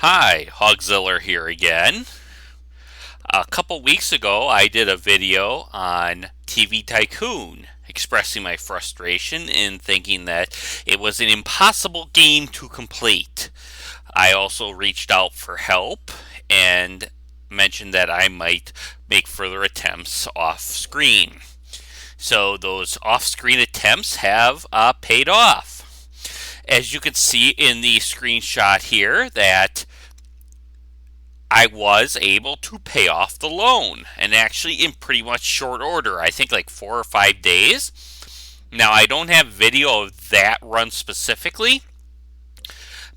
Hi, Hogziller here again. A couple weeks ago, I did a video on TV Tycoon, expressing my frustration in thinking that it was an impossible game to complete. I also reached out for help and mentioned that I might make further attempts off screen. So, those off screen attempts have paid off. As you can see in the screenshot here, that I was able to pay off the loan, and actually in pretty much short order. I think like 4 or 5 days. Now, I don't have video of that run specifically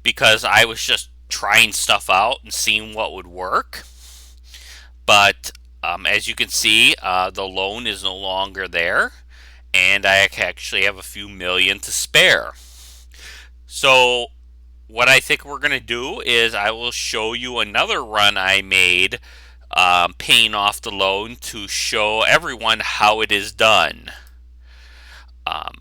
because I was just trying stuff out and seeing what would work. But as you can see, the loan is no longer there, and I actually have a few million to spare. So, what I think we're going to do is I will show you another run I made paying off the loan to show everyone how it is done. Um,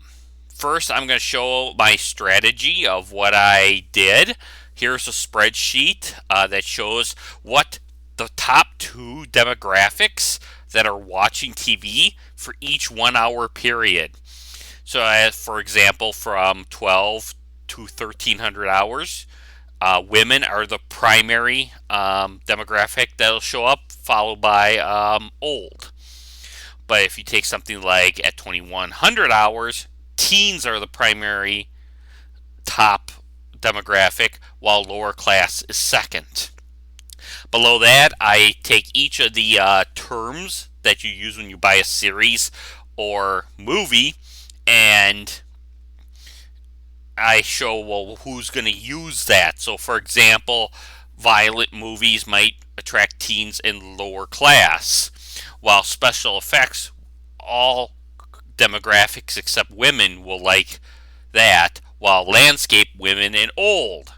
First, I'm going to show my strategy of what I did. Here's a spreadsheet that shows what the top two demographics that are watching TV for each 1 hour period. So, for example, from 12 to 1300 hours, women are the primary demographic that'll show up, followed by old. But if you take something like at 2100 hours, teens are the primary top demographic, while lower class is second. Below that, I take each of the terms that you use when you buy a series or movie, and I show, well, who's going to use that. So, for example, violent movies might attract teens in lower class, while special effects, all demographics except women will like that, while landscape, women and old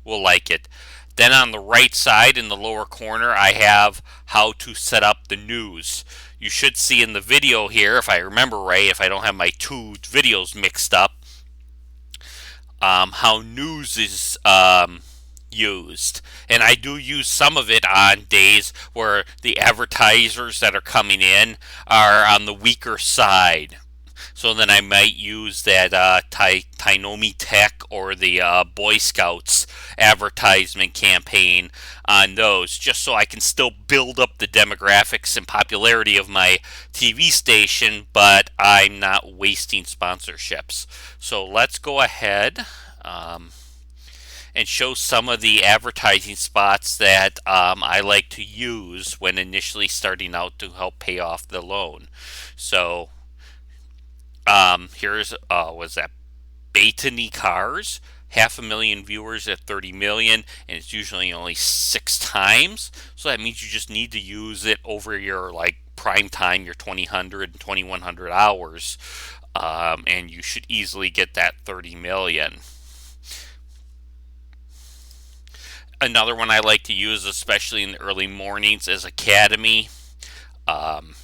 will like it. Then on the right side in the lower corner, I have how to set up the news. You should see in the video here, if I remember right, if I don't have my two videos mixed up, how news is used. And I do use some of it on days where the advertisers that are coming in are on the weaker side. So then I might use that Tainomi Tech or the Boy Scouts advertisement campaign on those, just so I can still build up the demographics and popularity of my TV station, but I'm not wasting sponsorships. So let's go ahead and show some of the advertising spots that I like to use when initially starting out to help pay off the loan. So here's was that Bethany Cars, 500,000 viewers at 30 million, and it's usually only 6 times. So that means you just need to use it over your like prime time, your 2000 and 2100 hours, and you should easily get that 30 million. Another one I like to use, especially in the early mornings, is Academy. Um,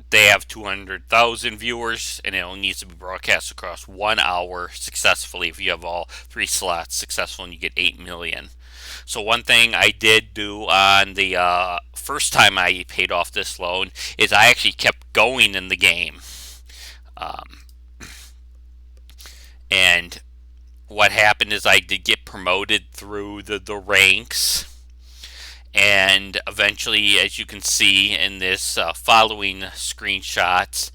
they have 200,000 viewers, and it only needs to be broadcast across 1 hour successfully. If you have all three slots successful, and you get 8 million. So one thing I did do on the first time I paid off this loan is I actually kept going in the game, um, and what happened is I did get promoted through the ranks, and eventually, as you can see in this following screenshots,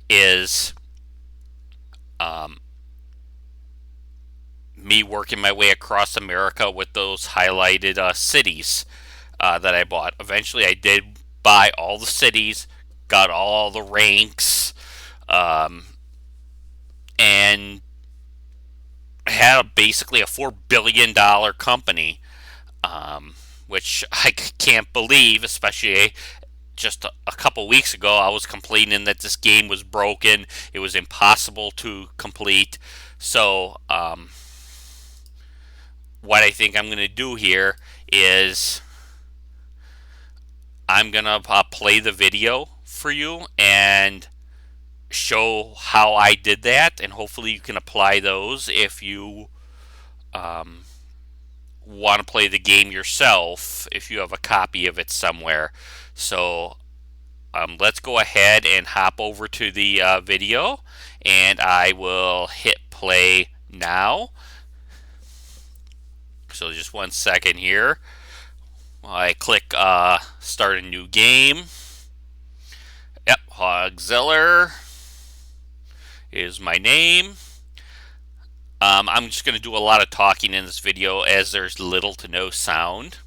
is um, me working my way across America with those highlighted cities that I bought. Eventually, I did buy all the cities, got all the ranks, um, and had basically a $4 billion company, which I can't believe, especially just a couple weeks ago. I was complaining that this game was broken, it was impossible to complete. So, what I think I'm going to do here is I'm going to play the video for you and show how I did that, and hopefully you can apply those if you want to play the game yourself if you have a copy of it somewhere. So let's go ahead and hop over to the video, and I will hit play now. So just 1 second here. I click start a new game. Yep, Hogziller is my name. I'm just going to do a lot of talking in this video as there's little to no sound.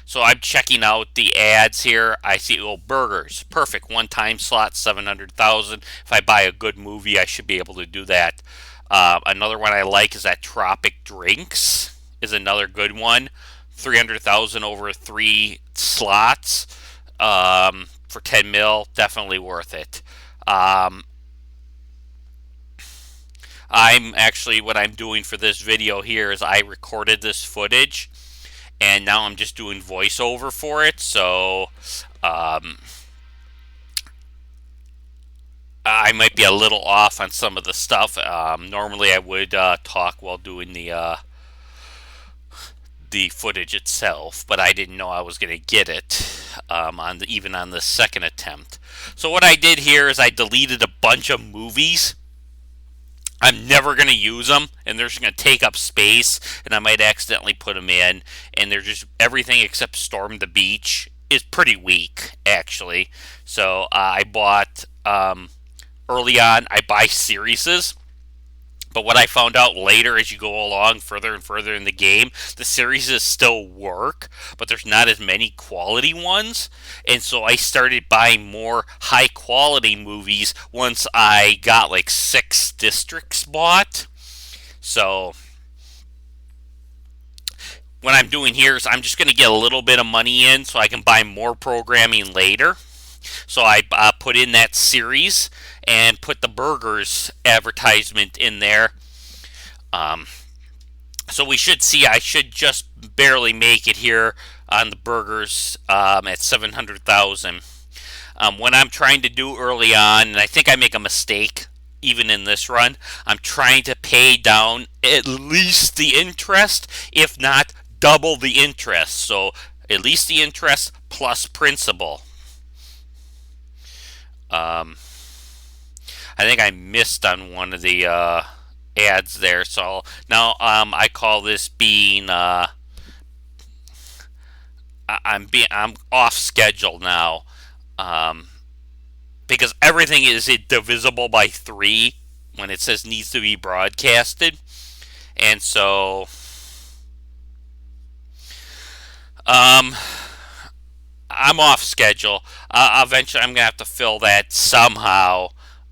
So I'm checking out the ads here. I see, oh, burgers. Perfect. One time slot, 700,000. If I buy a good movie, I should be able to do that. Another one I like is that Tropic Drinks is another good one. 300,000 over 3 slots for 10 mil. Definitely worth it. What I'm doing for this video here is I recorded this footage, and now I'm just doing voiceover for it. So I might be a little off on some of the stuff. Normally I would talk while doing the footage itself, but I didn't know I was going to get it even on the second attempt. So what I did here is I deleted a bunch of movies. I'm never going to use them, and they're just going to take up space, and I might accidentally put them in, and they're just everything except Storm the Beach is pretty weak, actually. So I bought, early on, I buy series. But what I found out later as you go along further and further in the game, the series still work, but there's not as many quality ones. And so I started buying more high quality movies once I got like 6 districts bought. So what I'm doing here is I'm just going to get a little bit of money in so I can buy more programming later. So I put in that series and put the burgers advertisement in there. So we should see I should just barely make it here on the burgers at 700,000. What I'm trying to do early on, and I think I make a mistake even in this run, I'm trying to pay down at least the interest, if not double the interest. So at least the interest plus principal. I think I missed on one of the ads there, so now I call this being I'm off schedule now, because everything is divisible by 3 when it says needs to be broadcasted, and so I'm off schedule. Eventually, I'm gonna have to fill that somehow.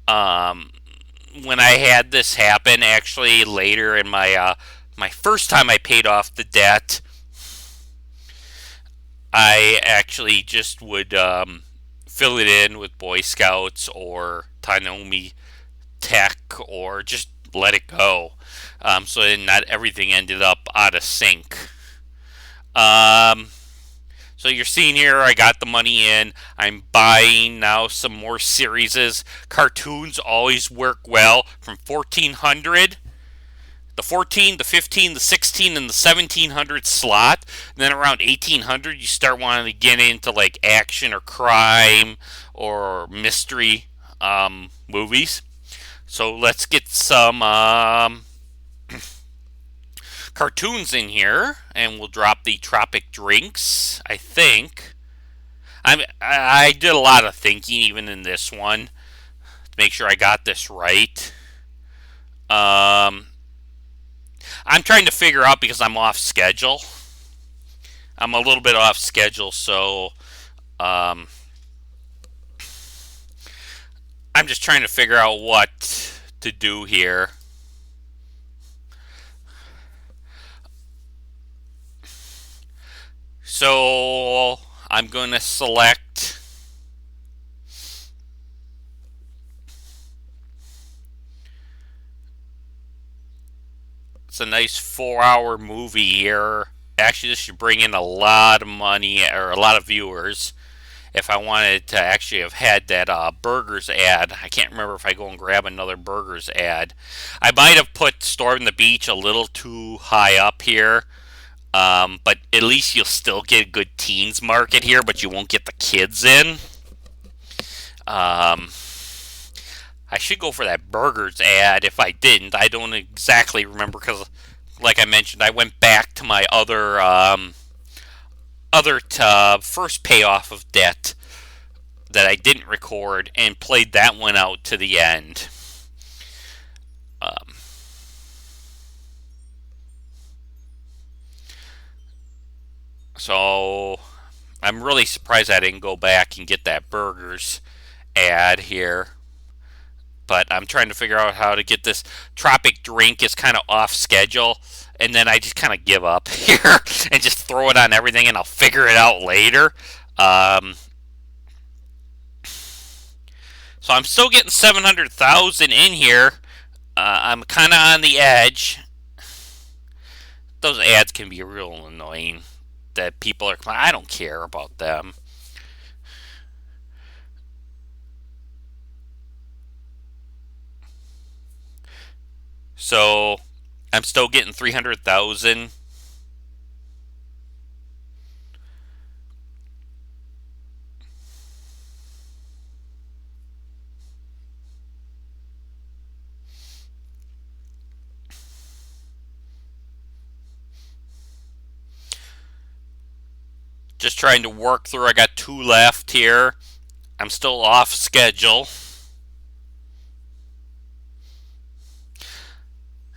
When I had this happen, actually later in my my first time I paid off the debt, I actually just would fill it in with Boy Scouts or Tanomi Tech, or just let it go. So then not everything ended up out of sync. So you're seeing here, I got the money in. I'm buying now some more series. Cartoons always work well from 1400, the 14, the 15, the 16, and the 1700 slot. And then around 1800, you start wanting to get into like action or crime or mystery movies. So let's get some cartoons in here, and we'll drop the Tropic Drinks, I think. I did a lot of thinking even in this one to make sure I got this right. I'm trying to figure out, because I'm off schedule. I'm a little bit off schedule, so I'm just trying to figure out what to do here. So I'm going to select it's a nice 4-hour movie here. Actually, this should bring in a lot of money, or a lot of viewers. If I wanted to actually have had that burgers ad, I can't remember if I go and grab another burgers ad. I might have put Storm the Beach a little too high up here. But at least you'll still get a good teens market here, but you won't get the kids in. Um, I should go for that burgers ad. If I didn't, I don't exactly remember because, like I mentioned, I went back to my other first payoff of debt that I didn't record and played that one out to the end. Um, so I'm really surprised I didn't go back and get that burgers ad here. But I'm trying to figure out how to get this tropic drink is kind of off schedule, and then I just kind of give up here and just throw it on everything, and I'll figure it out later. Um, so I'm still getting 700,000 in here. I'm kind of on the edge. Those ads can be real annoying. That people are, I don't care about them. So I'm still getting 300,000. Just trying to work through. I got two left here. I'm still off schedule.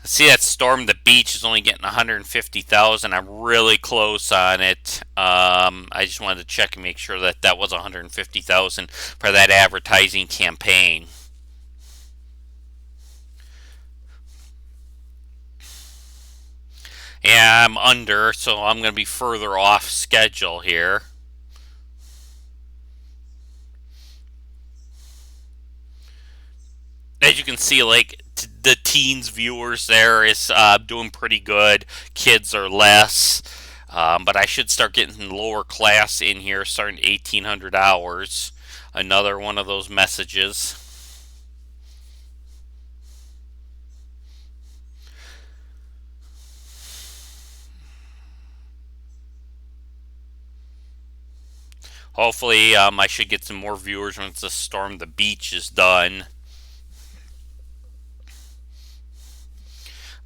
See that Storm the Beach is only getting 150,000. I'm really close on it. I just wanted to check and make sure that that was 150,000 for that advertising campaign. Yeah, I'm under, so I'm going to be further off schedule here. As you can see, like the teens viewers there is doing pretty good. Kids are less, but I should start getting lower class in here, starting 1,800 hours. Another one of those messages. Hopefully, I should get some more viewers once the Storm the Beach is done.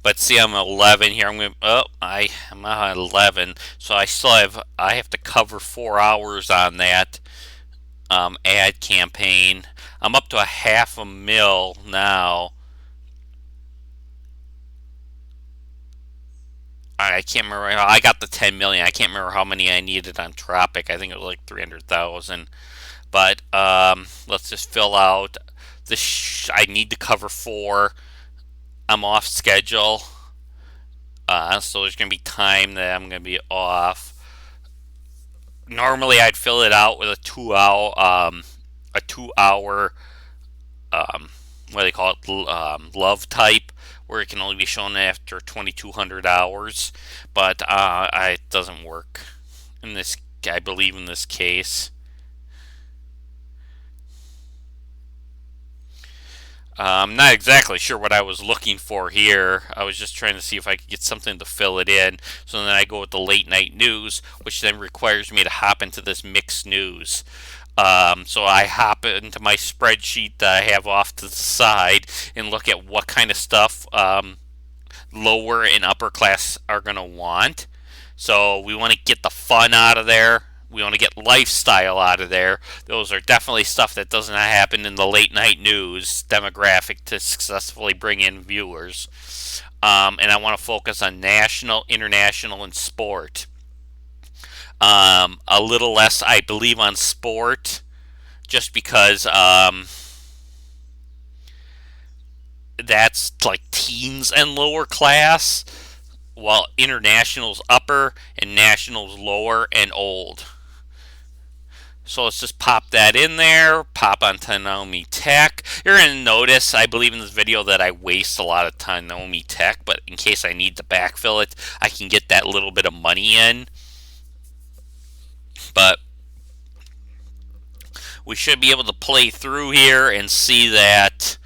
But see, I'm 11 here. I'm at 11, so I have to cover 4 hours on that ad campaign. I'm up to a half a mil now. I can't remember. I got the 10 million. I can't remember how many I needed on Tropic. I think it was like 300,000. But let's just fill out this. I need to cover 4. I'm off schedule. So there's going to be time that I'm going to be off. Normally, I'd fill it out with a 2 hour, what do they call it, love type, where it can only be shown after 2,200 hours. But it doesn't work in this. I believe in this case. I'm not exactly sure what I was looking for here. I was just trying to see if I could get something to fill it in. So then I go with the late night news, which then requires me to hop into this mixed news. So I hop into my spreadsheet that I have off to the side and look at what kind of stuff lower and upper class are going to want. So we want to get the fun out of there. We want to get lifestyle out of there. Those are definitely stuff that does not happen in the late night news demographic to successfully bring in viewers. And I want to focus on national, international, and sport. A little less, I believe, on sport, just because that's like teens and lower class, while international's upper and national's lower and old. So let's just pop that in there, pop on Naomi Tech. You're going to notice, I believe in this video, that I waste a lot of time Naomi Tech, but in case I need to backfill it, I can get that little bit of money in. But we should be able to play through here and see that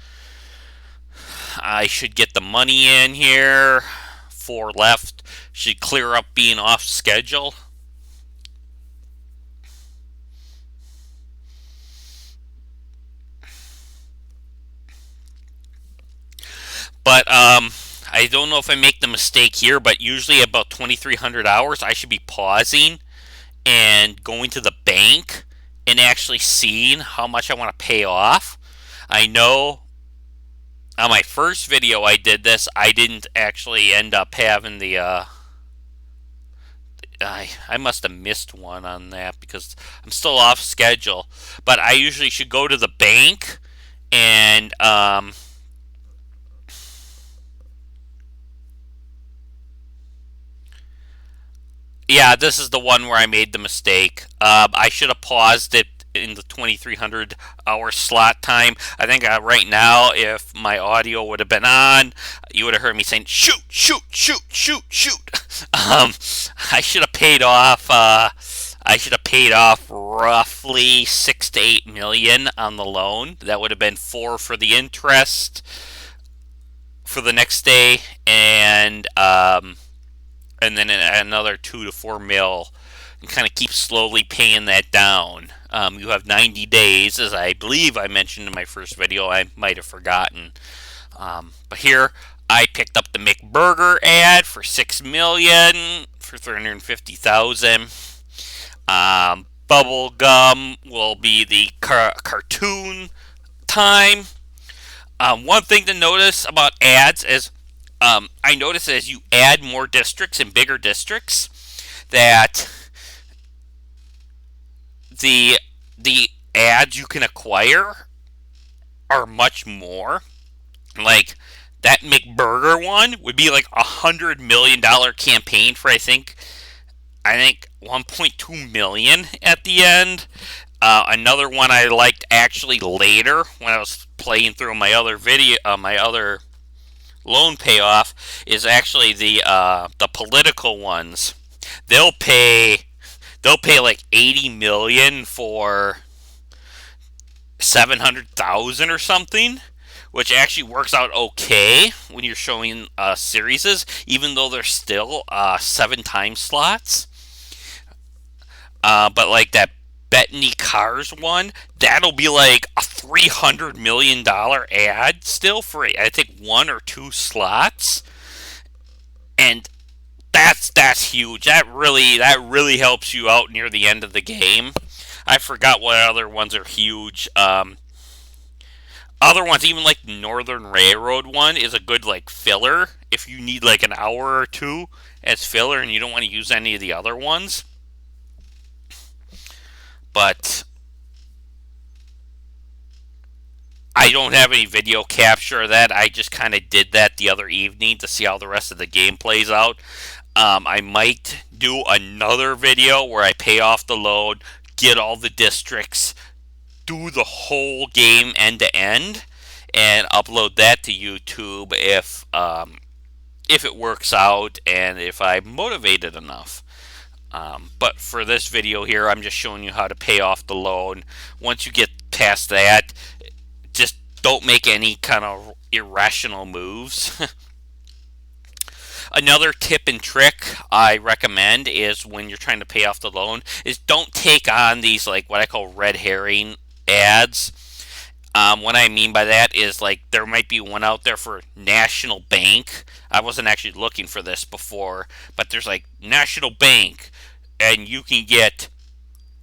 I should get the money in here. 4 left. should clear up being off schedule. But I don't know if I make the mistake here, but usually about 2,300 hours, I should be pausing and going to the bank and actually seeing how much I want to pay off. I know on my first video I did this, I didn't actually end up having the. I must have missed one on that because I'm still off schedule. But I usually should go to the bank and yeah, this is the one where I made the mistake. I should have paused it in the 2,300 hour slot time. I think right now, if my audio would have been on, you would have heard me saying, shoot, shoot, shoot, shoot, shoot. I should have paid off. I should have paid off roughly 6 to 8 million on the loan. That would have been 4 for the interest for the next day, and then another 2 to 4 mil, and kind of keep slowly paying that down. You have 90 days, as I believe I mentioned in my first video. I might have forgotten. But here, I picked up the McBurger ad for 6 million for 350,000. Bubble gum will be the cartoon time. One thing to notice about ads is I notice as you add more districts and bigger districts that the ads you can acquire are much more. Like that McBurger one would be like $100 million campaign for I think 1.2 million at the end. Another one I liked actually later when I was playing through my other video, my other loan payoff is actually the political ones. They'll pay like 80 million for 700,000 or something, which actually works out okay when you're showing series, even though they're still 7 time slots. But like that Bettany Cars one, that'll be like a $300 million ad still for I think 1 or 2 slots, and that's huge. That really helps you out near the end of the game. I forgot what other ones are huge. Other ones, even like the Northern Railroad one, is a good like filler if you need like an hour or two as filler and you don't want to use any of the other ones. But I don't have any video capture of that. I just kind of did that the other evening to see how the rest of the game plays out. I might do another video where I pay off the loan, get all the districts, do the whole game end to end, and upload that to YouTube if it works out and if I'm motivated enough. But for this video here, I'm just showing you how to pay off the loan. Once you get past that, just don't make any kind of irrational moves. Another tip and trick I recommend is when you're trying to pay off the loan is don't take on these like what I call red herring ads. What I mean by that is like there might be one out there for National Bank. I wasn't actually looking for this before, but there's like National Bank, and you can get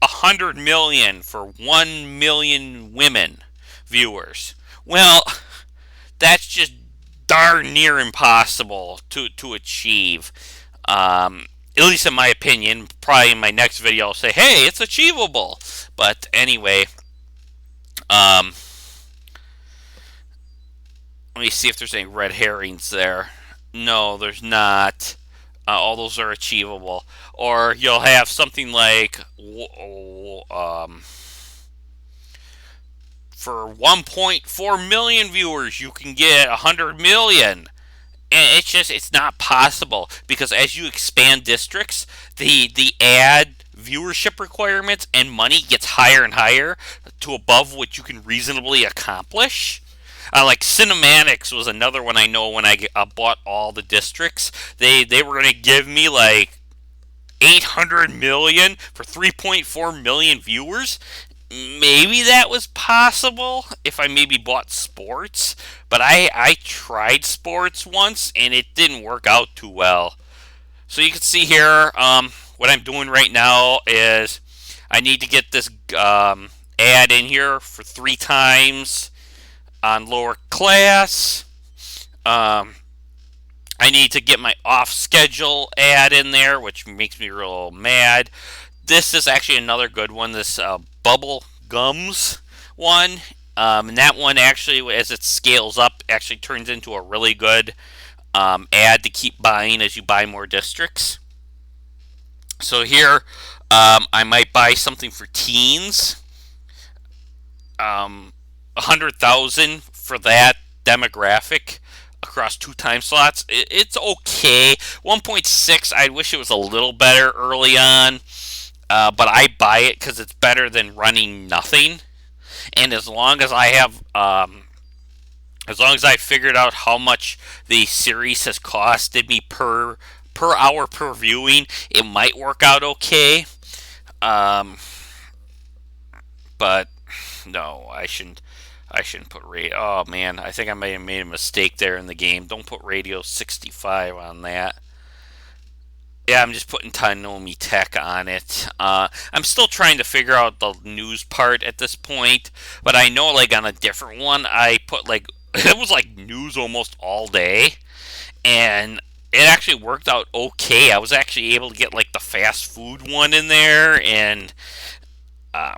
100 million for 1 million women viewers. Well, that's just darn near impossible to achieve. At least in my opinion. Probably in my next video I'll say, hey, it's achievable. But anyway, let me see if there's any red herrings there. No, there's not. All those are achievable. Or you'll have something like for 1.4 million viewers you can get 100 million. And it's not possible because as you expand districts, the ad viewership requirements and money gets higher and higher to above what you can reasonably accomplish. Like Cinematics was another one I know when I bought all the districts. They were going to give me like 800 million for 3.4 million viewers. Maybe that was possible if I maybe bought sports, but I tried sports once and it didn't work out too well. So you can see here, what I'm doing right now is I need to get this ad in here for 3 times on lower class. Um, I need to get my off schedule ad in there, which makes me real mad. This is actually another good one. This bubble gums one. And that one actually, as it scales up, actually turns into a really good ad to keep buying as you buy more districts. So here, I might buy something for teens. 100,000 for that demographic across 2 time slots. It's okay. 1.6, I wish it was a little better early on, but I buy it because it's better than running nothing. And as long as I figured out how much the series has costed me per hour per viewing, it might work out okay. Um, but no, I shouldn't put radio. Oh man, I think I may have made a mistake there in the game. Don't put radio 65 on that. Yeah, I'm just putting Tainomi Tech on it. I'm still trying to figure out the news part at this point, but I know like on a different one, I put like it was like news almost all day, and it actually worked out okay. I was actually able to get like the fast food one in there, um,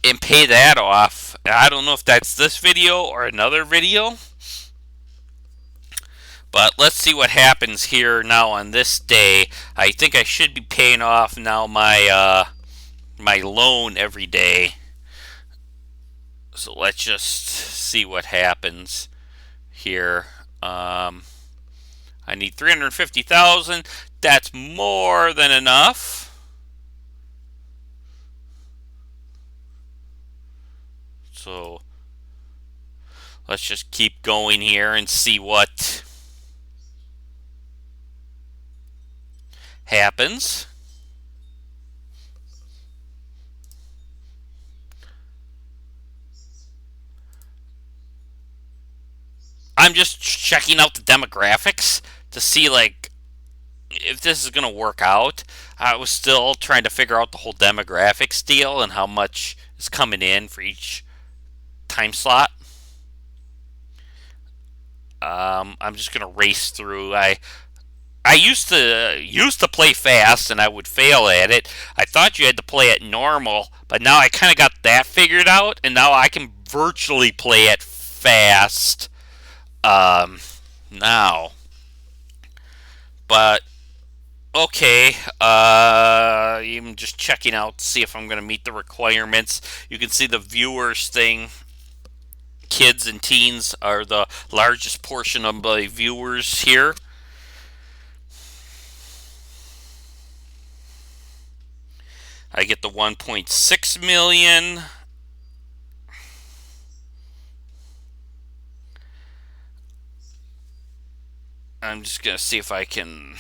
and pay that off. I don't know if that's this video or another video, but let's see what happens here now on this day. I think I should be paying off now my loan every day. So let's just see what happens here. I need 350,000. That's more than enough. So let's just keep going here and see what happens. I'm just checking out the demographics to see like if this is going to work out. I was still trying to figure out the whole demographics deal and how much is coming in for each time slot. I'm just going to race through. I used to play fast and I would fail at it. I thought you had to play at normal, but now I kind of got that figured out, and now I can virtually play at fast now. But okay, I'm just checking out to see if I'm going to meet the requirements. You can see the viewers thing. Kids and teens are the largest portion of the viewers here. I get the 1.6 million. I'm just going to see if I can.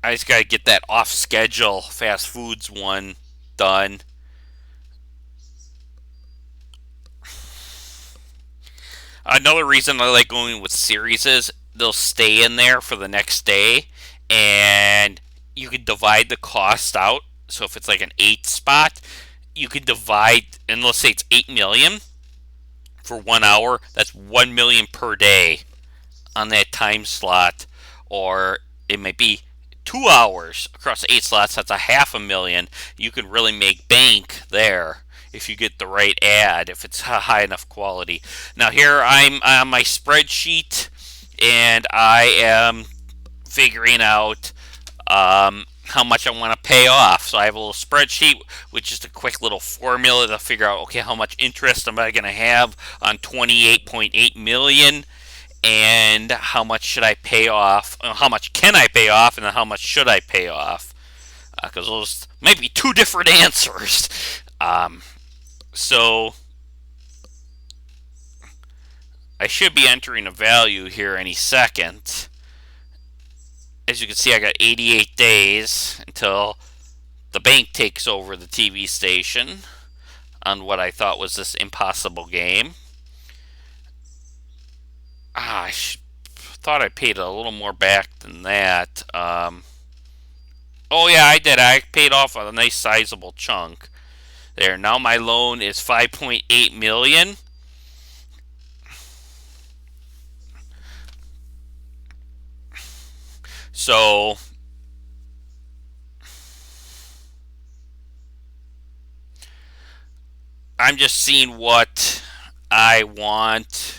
I just got to get that off schedule fast foods one done. Another reason I like going with series is they'll stay in there for the next day, and you can divide the cost out. So if it's like an 8 spot, you can divide, and let's say it's 8 million for 1 hour. That's 1 million per day on that time slot, or it might be 2 hours across 8 slots. That's a half a million. You can really make bank there if you get the right ad, if it's high enough quality. Now here I'm on my spreadsheet, and I am figuring out how much I want to pay off. So I have a little spreadsheet with just a quick little formula to figure out, okay, how much interest am I going to have on 28.8 million, and how much should I pay off? How much can I pay off, and then how much should I pay off? Because those might be two different answers. So I should be entering a value here any second. As you can see, I got 88 days until the bank takes over the TV station on what I thought was this impossible game. I thought I paid a little more back than that. Oh yeah, I did. I paid off a nice sizable chunk there. Now my loan is 5.8 million. So I'm just seeing what I want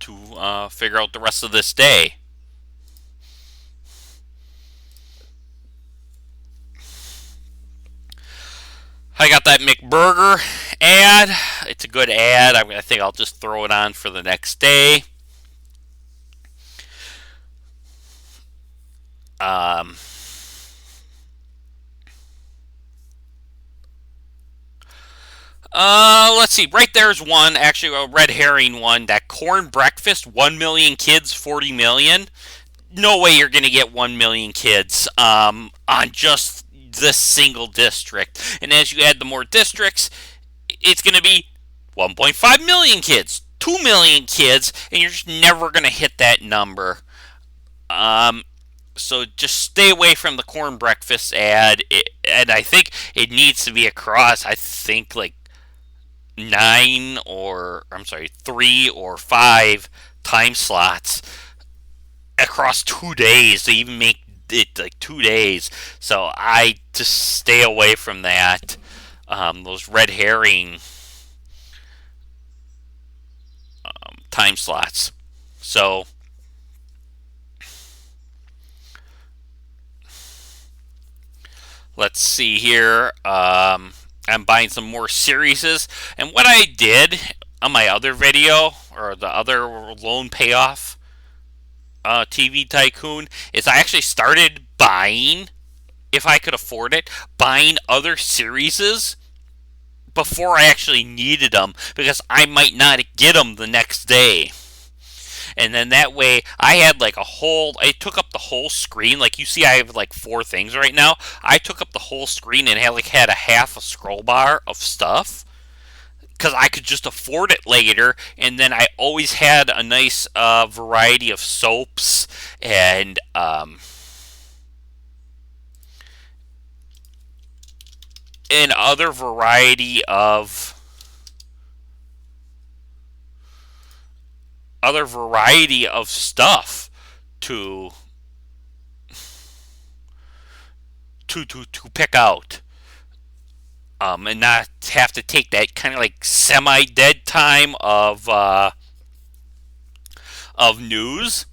to figure out the rest of this day. I got that McBurger ad. It's a good ad. I think I'll just throw it on for the next day. Um, let's see. Right there's one, actually a red herring one. That corn breakfast, 1 million kids, 40 million. No way you're going to get 1 million kids on just this single district. And as you add the more districts, it's going to be 1.5 million kids, 2 million kids, and you're just never going to hit that number. Um, so just stay away from the corn breakfast ad. And I think it needs to be across, I think, like 3 or 5 time slots across 2 days. They even make it like 2 days. So I just stay away from that. Those red herring time slots. So let's see here. I'm buying some more series. And what I did on my other video, or the other loan payoff TV Tycoon, is I actually started buying, if I could afford it, buying other series before I actually needed them, because I might not get them the next day. And then that way I had like a whole, I took up the whole screen. Like you see I have like 4 things right now. I took up the whole screen and had a half a scroll bar of stuff because I could just afford it later. And then I always had a nice variety of soaps and other variety of stuff to to pick out, and not have to take that kind of like semi-dead time of news.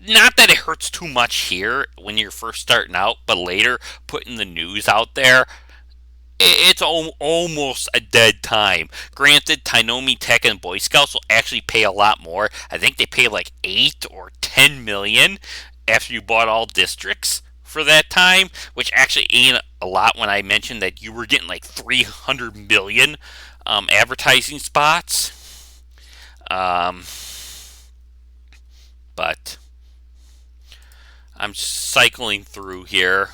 Not that it hurts too much here when you're first starting out, but later putting the news out there, it's almost a dead time. Granted, Tainomi Tech and Boy Scouts will actually pay a lot more. I think they pay like 8 or 10 million after you bought all districts for that time, which actually ain't a lot when I mentioned that you were getting like 300 million advertising spots. Um, but I'm cycling through here.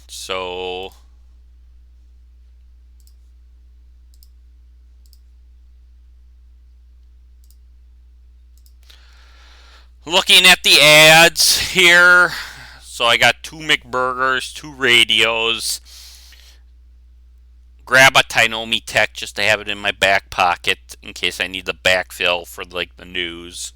So looking at the ads here, so I got 2 McBurgers, 2 radios. Grab a Tainomi Tech just to have it in my back pocket in case I need the backfill for like the news.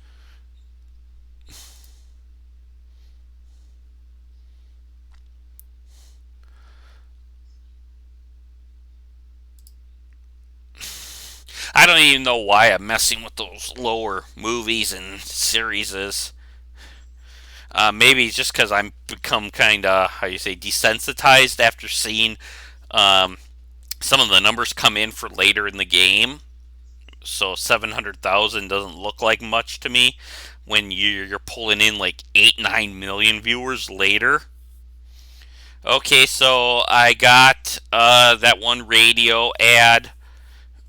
I don't even know why I'm messing with those lower movies and series. Maybe it's just because I'm become kind of, how you say, desensitized after seeing some of the numbers come in for later in the game. So 700,000 doesn't look like much to me when you're pulling in like 8-9 million viewers later. Okay, so I got that one radio ad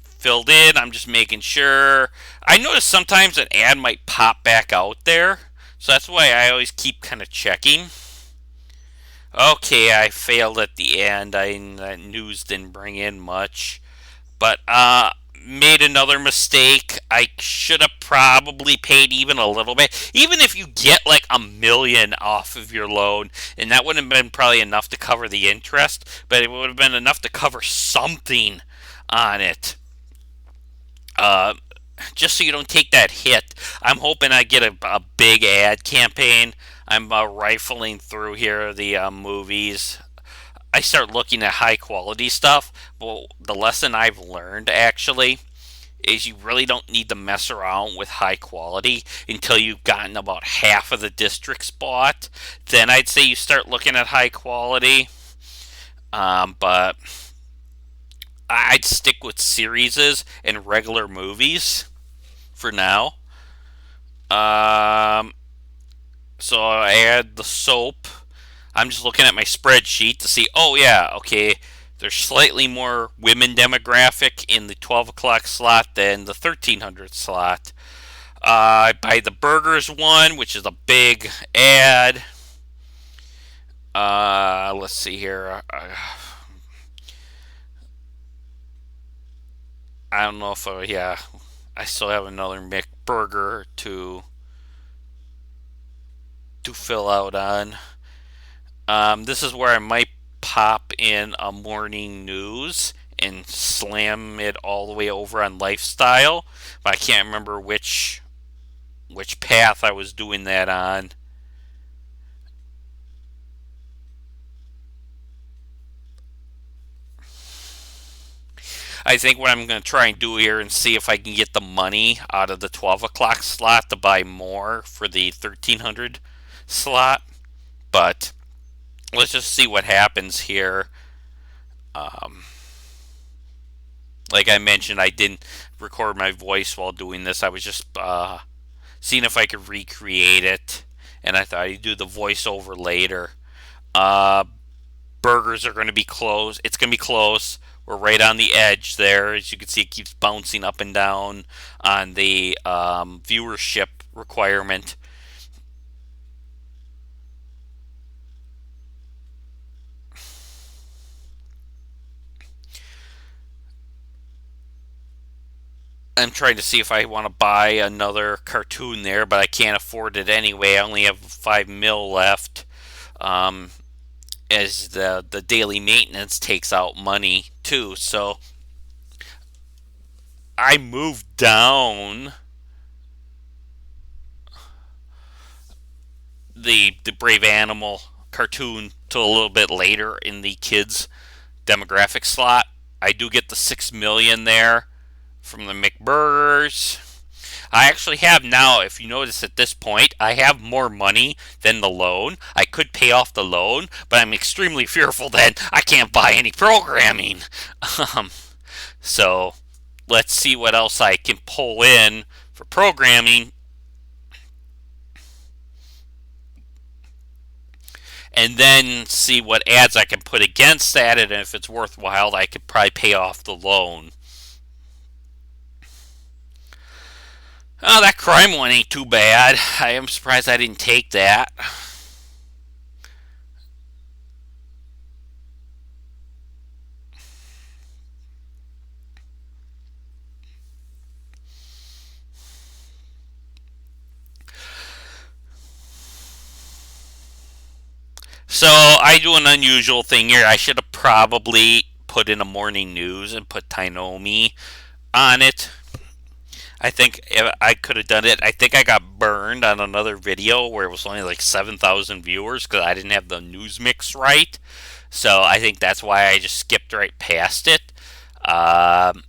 filled in. I'm just making sure. I notice sometimes an ad might pop back out there, so that's why I always keep kind of checking. Okay, I failed at the end. That news didn't bring in much, but made another mistake. I should have probably paid even a little bit. Even if you get like 1 million off of your loan, and that wouldn't have been probably enough to cover the interest, but it would have been enough to cover something on it. Uh, just so you don't take that hit. I'm hoping I get a big ad campaign. I'm rifling through here the movies. I start looking at high quality stuff. Well, the lesson I've learned actually is you really don't need to mess around with high quality until you've gotten about half of the districts bought. Then I'd say you start looking at high quality. But I'd stick with series and regular movies for now. Um, so I add the soap. I'm just looking at my spreadsheet to see. Oh yeah, okay. There's slightly more women demographic in the 12 o'clock slot than the 1300 slot. I buy the burgers one, which is a big ad. Let's see here. I don't know if yeah, I still have another McBurger to fill out on. This is where I might pop in a morning news and slam it all the way over on lifestyle, but I can't remember which path I was doing that on. I think what I'm going to try and do here and see if I can get the money out of the 12 o'clock slot to buy more for the 1300 slot. But let's just see what happens here. Um, like I mentioned, I didn't record my voice while doing this. I was just seeing if I could recreate it, and I thought I'd do the voiceover later. Uh, Burgers are going to be close. It's going to be close. We're right on the edge there. As you can see, it keeps bouncing up and down on the viewership requirement. I'm trying to see if I want to buy another cartoon there, but I can't afford it anyway. I only have 5 mil left. Um, as the daily maintenance takes out money too. So I moved down the Brave Animal cartoon to a little bit later in the kids demographic slot. I do get the 6 million there from the McBurgers. I actually have now, if you notice at this point, I have more money than the loan. I could pay off the loan, but I'm extremely fearful that I can't buy any programming. Um, so let's see what else I can pull in for programming, and then see what ads I can put against that, and if it's worthwhile, I could probably pay off the loan. Oh, that crime one ain't too bad. I am surprised I didn't take that. So I do an unusual thing here. I should have probably put in a morning news and put Tainomi on it. I think if I could have done it. I think I got burned on another video where it was only like 7,000 viewers because I didn't have the news mix right. So I think that's why I just skipped right past it. Um,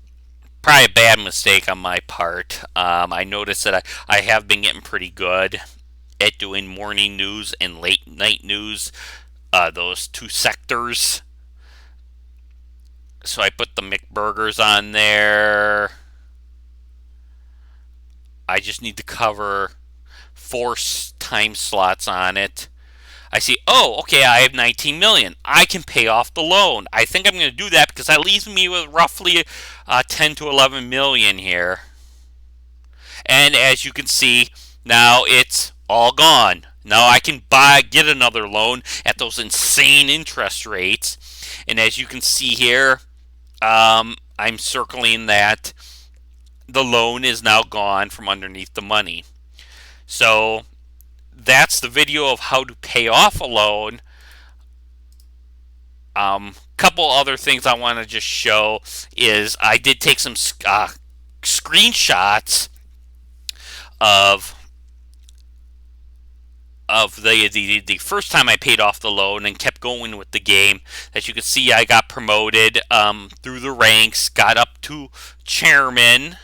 Probably a bad mistake on my part. I noticed that I have been getting pretty good at doing morning news and late night news, those two sectors. So I put the McBurgers on there. I just need to cover 4 time slots on it. I see, oh, okay, I have 19 million. I can pay off the loan. I think I'm going to do that because that leaves me with roughly 10 to 11 million here. And as you can see, now it's all gone. Now I can get another loan at those insane interest rates. And as you can see here, I'm circling that the loan is now gone from underneath the money. So that's the video of how to pay off a loan. Couple other things I want to just show is I did take some screenshots of the first time I paid off the loan and kept going with the game. As you can see, I got promoted through the ranks, got up to chairman.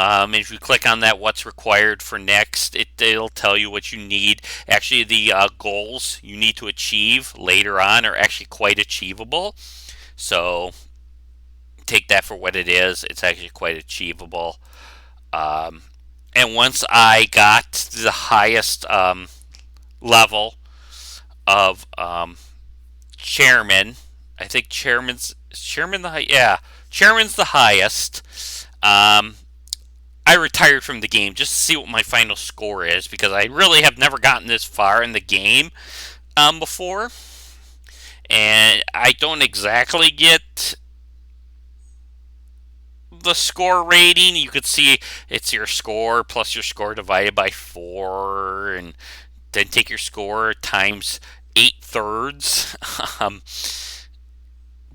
If you click on that, what's required for next, it'll tell you what you need. Actually, the goals you need to achieve later on are actually quite achievable. So take that for what it is. It's actually quite achievable. And once I got to the highest level of chairman, I think chairman's the highest. I retired from the game just to see what my final score is because I really have never gotten this far in the game before, and I don't exactly get the score rating. You could see it's your score plus your score divided by 4, and then take your score times 8/3.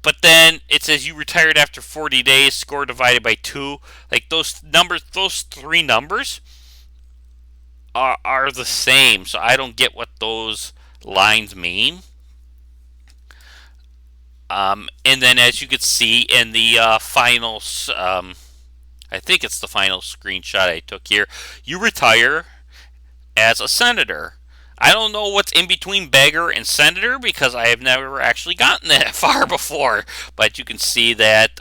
But then it says you retired after 40 days, score divided by 2. Like those numbers, those 3 numbers are the same. So I don't get what those lines mean. And then as you can see in the final, I think it's the final screenshot I took here, you retire as a senator. I don't know what's in between beggar and senator because I have never actually gotten that far before. But you can see that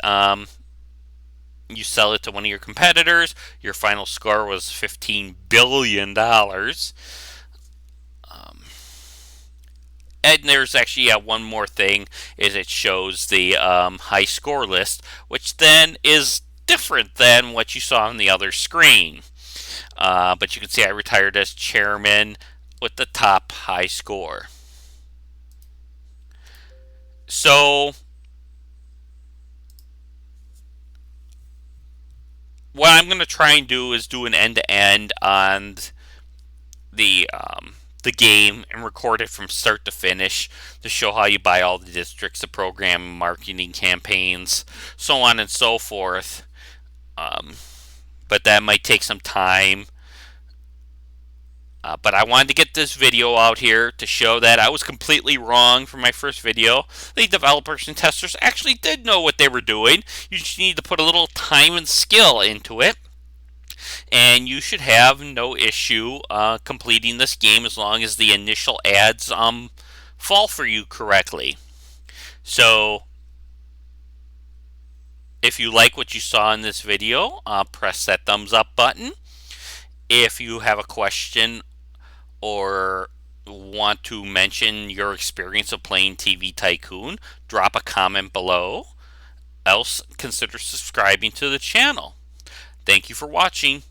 you sell it to one of your competitors. Your final score was $15 billion. And there's actually one more thing, is it shows the high score list, which then is different than what you saw on the other screen. But you can see I retired as chairman with the top high score. So what I'm going to try and do is do an end-to-end on the game and record it from start to finish to show how you buy all the districts, the program, marketing campaigns, so on and so forth. But that might take some time. But I wanted to get this video out here to show that I was completely wrong for my first video. The developers and testers actually did know what they were doing. You just need to put a little time and skill into it, and you should have no issue completing this game as long as the initial ads fall for you correctly. So if you like what you saw in this video, press that thumbs up button. If you have a question or want to mention your experience of playing TV Tycoon, drop a comment below. Else, consider subscribing to the channel. Thank you for watching.